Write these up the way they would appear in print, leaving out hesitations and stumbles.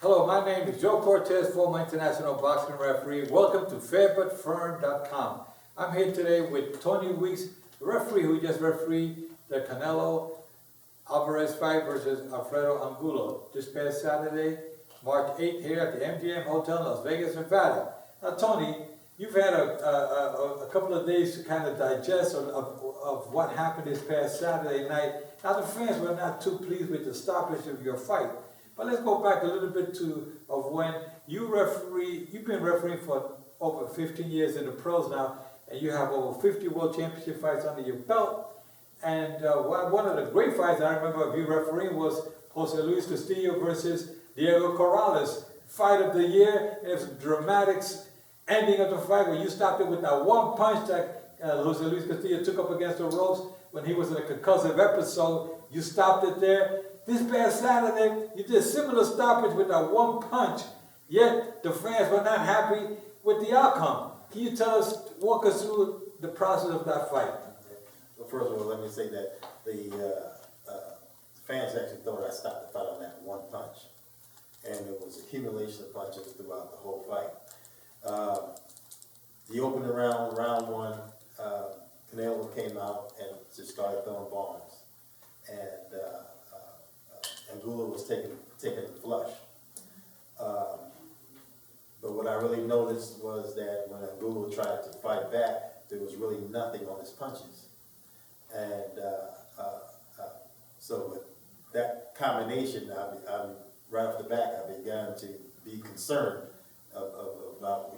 Hello, my name is Joe Cortez, former international boxing referee. Welcome to fairbutfirm.com. I'm here today with Tony Weeks, the referee who just refereed the Canelo Alvarez fight versus Alfredo Angulo this past Saturday, March 8th, here at the MGM Hotel in Las Vegas, Nevada. Now, Tony, you've had a couple of days to kind of digest of what happened this past Saturday night. Now, the fans were not too pleased with the stoppage of your fight. But let's go back a little bit of when you referee. You've been refereeing for over 15 years in the pros now, and you have over 50 world championship fights under your belt. And one of the great fights I remember of you refereeing was Jose Luis Castillo versus Diego Corrales, fight of the year. It was a dramatic ending of the fight where you stopped it with that one punch that Jose Luis Castillo took up against the ropes when he was in a concussive episode. You stopped it there. This past Saturday, you did similar stoppage with that one punch, yet the fans were not happy with the outcome. Can you walk us through the process of that fight? Well, first of all, let me say that the fans actually thought I stopped the fight on that one punch. And it was accumulation of punches throughout the whole fight. The opening round one, Canelo came out and just started throwing bombs. And Angulo was taking the flush. But what I really noticed was that when Angulo tried to fight back, there was really nothing on his punches. And so with that combination, right off the bat, I began to be concerned about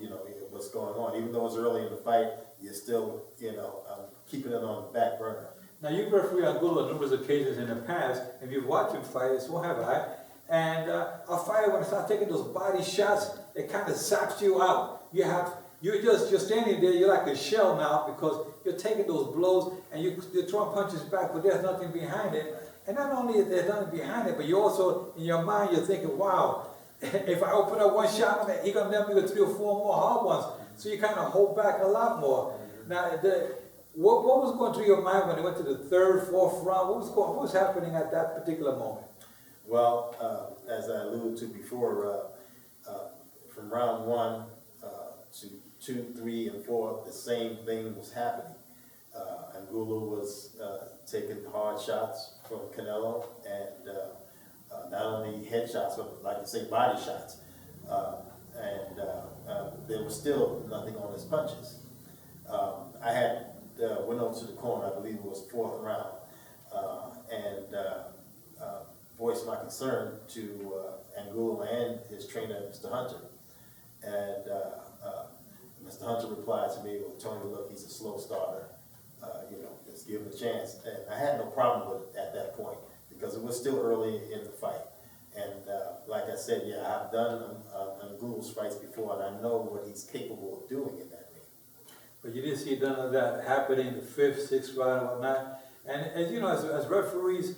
what's going on. Even though it's early in the fight, you're still keeping it on the back burner. Now, you've refereed Angulo on numerous occasions in the past, and you've watched him fight, so have I. And a fighter, when he starts taking those body shots, it kind of saps you out. You're standing there, you're like a shell now because you're taking those blows and you're throwing punches back, but there's nothing behind it. And not only is there nothing behind it, but you also, in your mind, you're thinking, wow, if I open up one shot on that, he's going to nail me with 3 or 4 more hard ones. So you kind of hold back a lot more. Now, what was going through your mind when it went to the 3rd, 4th round? What was happening at that particular moment? Well, as I alluded to before, from round 1 to 2, 3, and 4, the same thing was happening. Angulo was taking hard shots from Canelo, and not only head shots, but like you say, body shots. There was still nothing on his punches. I had went over to the corner, I believe it was 4th round, and voiced my concern to Angulo and his trainer, Mr. Hunter. And Mr. Hunter replied to me, well, Tony, look, he's a slow starter. Just give him a chance. And I had no problem with it at that point because it was still early in the fight. And like I said, yeah, I've done Angulo's fights before, and I know what he's capable of doing in that ring. But you didn't see none of that happening in the 5th, 6th round and whatnot. And as you know, as referees,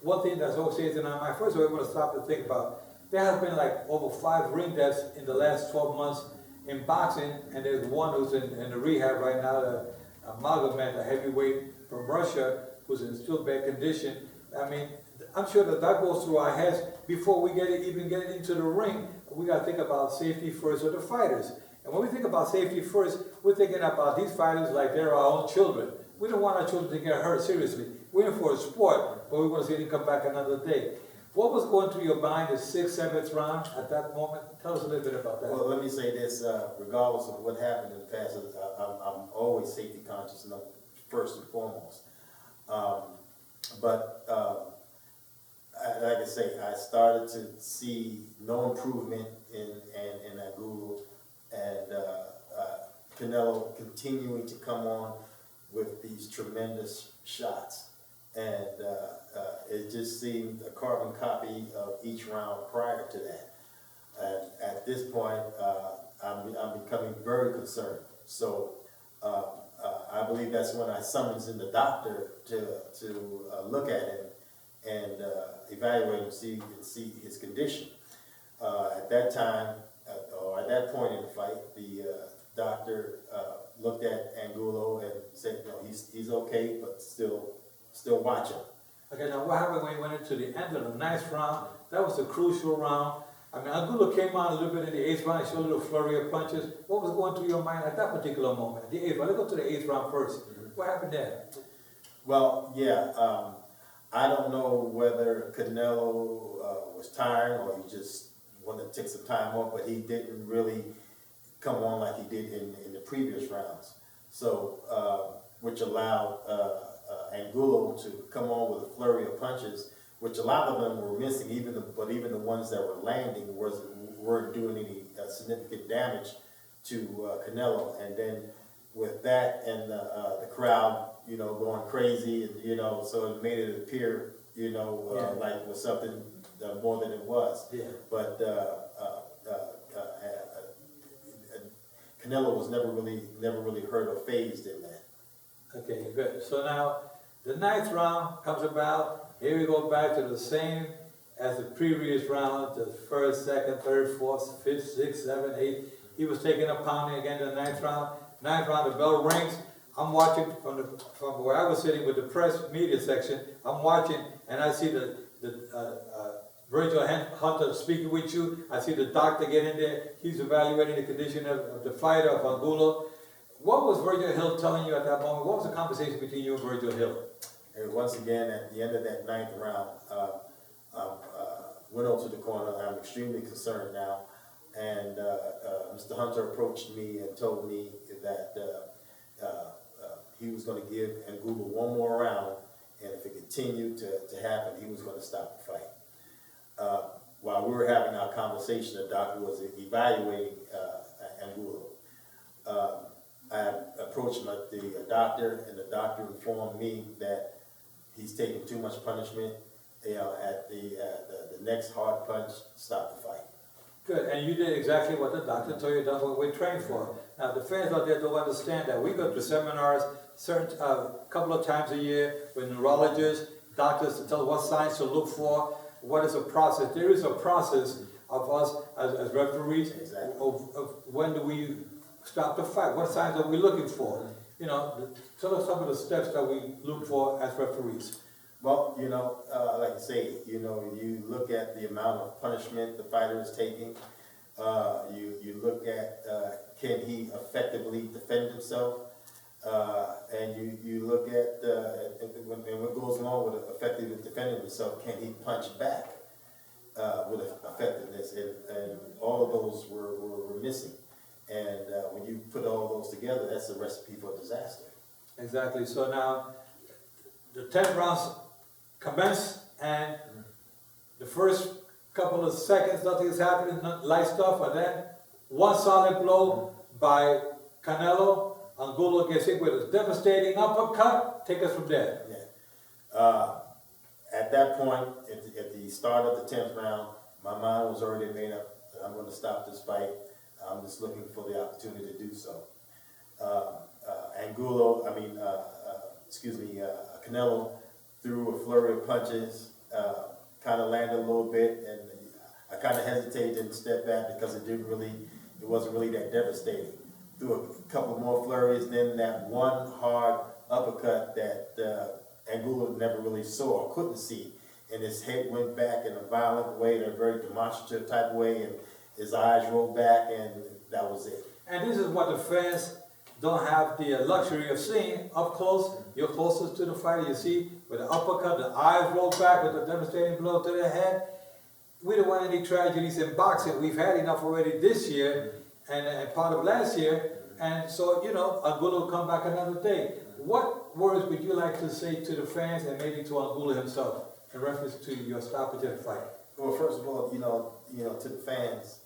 one thing that's always stays in our mind, first of all, we want to stop and think about, there have been like over 5 ring deaths in the last 12 months in boxing, and there's one who's in the rehab right now, the Magomed, a heavyweight from Russia, who's in still bad condition. I mean, I'm sure that goes through our heads before we even get into the ring. We got to think about safety first of the fighters. And when we think about safety first, we're thinking about these fighters like they're our own children. We don't want our children to get hurt seriously. We're in for a sport, but we want to see them come back another day. What was going through your mind the 6th, 7th round at that moment? Tell us a little bit about that. Well, let me say this, regardless of what happened in the past, I'm always safety conscious, first and foremost. Like I say, I started to see no improvement in Angulo, and Canelo continuing to come on with these tremendous shots. And it just seemed a carbon copy of each round prior to that. And at this point, I'm becoming very concerned. So I believe that's when I summons in the doctor to look at him and evaluate him, see his condition. At that time, or at that point in the fight, the doctor looked at Angulo and said, no, he's okay, but still watch him. Okay, now what happened when you went into the end of the ninth round? That was a crucial round. I mean, Angulo came on a little bit in the eighth round, showed a little flurry of punches. What was going through your mind at that particular moment? The eighth round. Let's go to the eighth round first. What happened there? Well, yeah, I don't know whether Canelo was tired or he just wanted to take some time off, but he didn't really come on like he did in the previous rounds. So, which allowed Angulo to come on with a flurry of punches, which a lot of them were missing. Even the ones that were landing weren't doing any significant damage to Canelo. And then with that and the crowd, going crazy, and so it made it appear, like it was something more than it was. Yeah. But Canelo was never really hurt or phased in that. Okay, good. So now the ninth round comes about. Here we go back to the same as the previous round, the first, second, third, fourth, fifth, sixth, seventh, eighth. He was taking a pounding again in the ninth round. Ninth round, the bell rings. I'm watching from where I was sitting with the press media section. I'm watching, and I see the Virgil Hunter speaking with you. I see the doctor get in there. He's evaluating the condition of the fighter, of Angulo. What was Virgil Hill telling you at that moment? What was the conversation between you and Virgil Hill? And once again, at the end of that ninth round, went over to the corner. I'm extremely concerned now. And Mr. Hunter approached me and told me that he was going to give Angulo one more round, and if it continued to happen, he was going to stop the fight. While we were having our conversation, the doctor was evaluating Angulo. I approached the doctor, and the doctor informed me that he's taking too much punishment. At the next hard punch, stop the fight. Good, and you did exactly what the doctor told you. That's what we're trained for. Now, the fans out there don't understand that. We go to seminars certain couple of times a year with neurologists, doctors to tell us what signs to look for. What is a process? There is a process of us as referees. Exactly. Of when do we stop the fight? What signs are we looking for? Tell us some of the steps that we look for as referees. Well, like I say, you look at the amount of punishment the fighter is taking. You look at can he effectively defend himself, and you look at and what goes along with effectively defending himself. Can he punch back with effectiveness? And all of those were missing. And when you put all those together, that's a recipe for disaster. Exactly. So now the 10th rounds commence, and the first couple of seconds, nothing is happening, light stuff, and then one solid blow by Canelo. Angulo gets hit with a devastating uppercut. Take us from there. Yeah. At that point, at the start of the 10th round, my mind was already made up that I'm going to stop this fight. I'm just looking for the opportunity to do so. Canelo threw a flurry of punches, kind of landed a little bit, and I kind of hesitated and stepped back because it wasn't really that devastating. Threw a couple more flurries, then that one hard uppercut that Angulo never really saw or couldn't see, and his head went back in a violent way, in a very demonstrative type of way, and his eyes rolled back, and that was it. And this is what the fans don't have the luxury of seeing up close. You're closest to the fighter. You see with the uppercut, the eyes roll back with a devastating blow to the head. We don't want any tragedies in boxing. We've had enough already this year and part of last year. And so, Angulo will come back another day. What words would you like to say to the fans and maybe to Angulo himself in reference to your stoppage of the fight? Well, first of all, to the fans,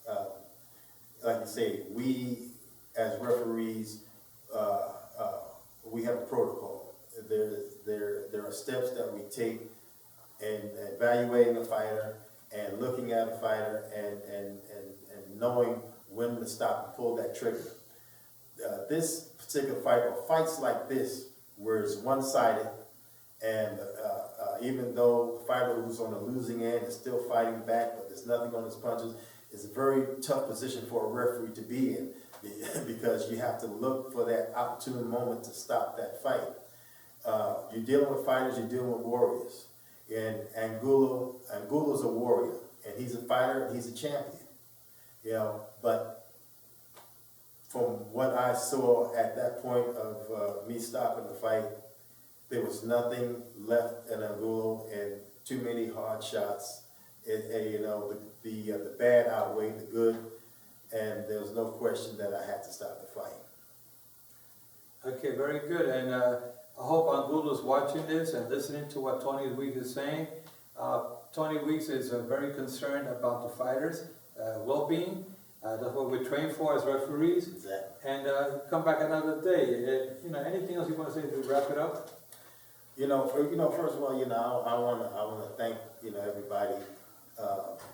like you say, we as referees, we have a protocol. There are steps that we take in evaluating a fighter and looking at a fighter and knowing when to stop and pull that trigger. This particular fight, or fights like this, where it's one-sided, and even though the fighter who's on the losing end is still fighting back, but there's nothing on his punches, it's a very tough position for a referee to be in, because you have to look for that opportune moment to stop that fight. You're dealing with fighters, you're dealing with warriors. And Angulo's a warrior, and he's a fighter, and he's a champion, you know, but from what I saw at that point of me stopping the fight, there was nothing left in Angulo and too many hard shots. You know, the bad outweighed the good, and there was no question that I had to stop the fight. Okay, very good. And I hope Angulo's watching this and listening to what Tony Weeks is saying. Tony Weeks is very concerned about the fighters' well-being. That's what we train for as referees. Exactly. And come back another day. You know, anything else you want to say to wrap it up? You know, first of all, you know, I wanna thank, you know, everybody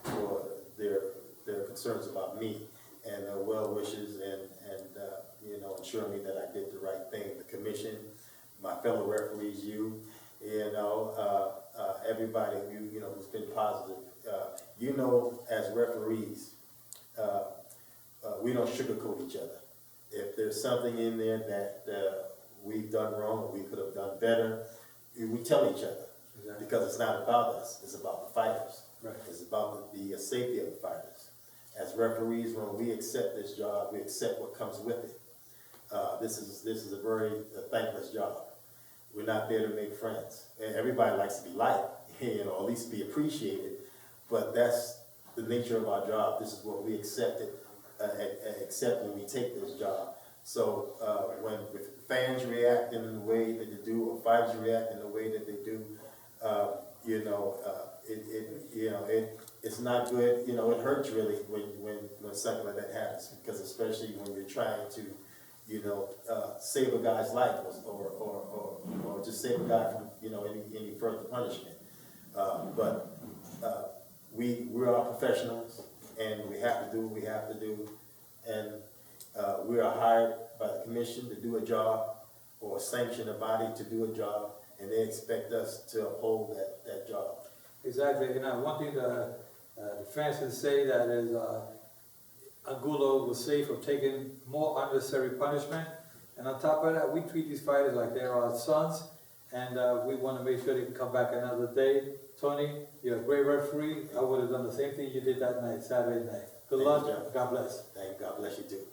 for their concerns about me and their well wishes and you know, ensuring me that I did the right thing. The commission, my fellow referees, you know, everybody you know who's been positive. You know, as referees, we don't sugarcoat each other. If there's something in there that we've done wrong or we could have done better, we tell each other. Exactly. Because it's not about us, it's about the fighters. Right. It's about the safety of the fighters. As referees, when we accept this job, we accept what comes with it. This is a very thankless job. We're not there to make friends. Everybody likes to be liked, you know, at least be appreciated, but that's the nature of our job. This is what we accept when we take this job. So when fans react in the way that they do, or fighters react in the way that they do, you know, it's not good. You know, it hurts really when something like that happens, because especially when you're trying to, you know, save a guy's life or just save a guy from, you know, any further punishment. But we are professionals, and we have to do what we have to do, and we are hired by the commission to do a job, or sanction a body to do a job, and they expect us to uphold that job. Exactly. You know, one thing the fans can say that is Angulo was safe from taking more unnecessary punishment. And on top of that, we treat these fighters like they're our sons, and we want to make sure they can come back another day. Tony, you're a great referee. I would have done the same thing you did that night, Saturday night. Good luck. God bless. Thank you. God bless you too.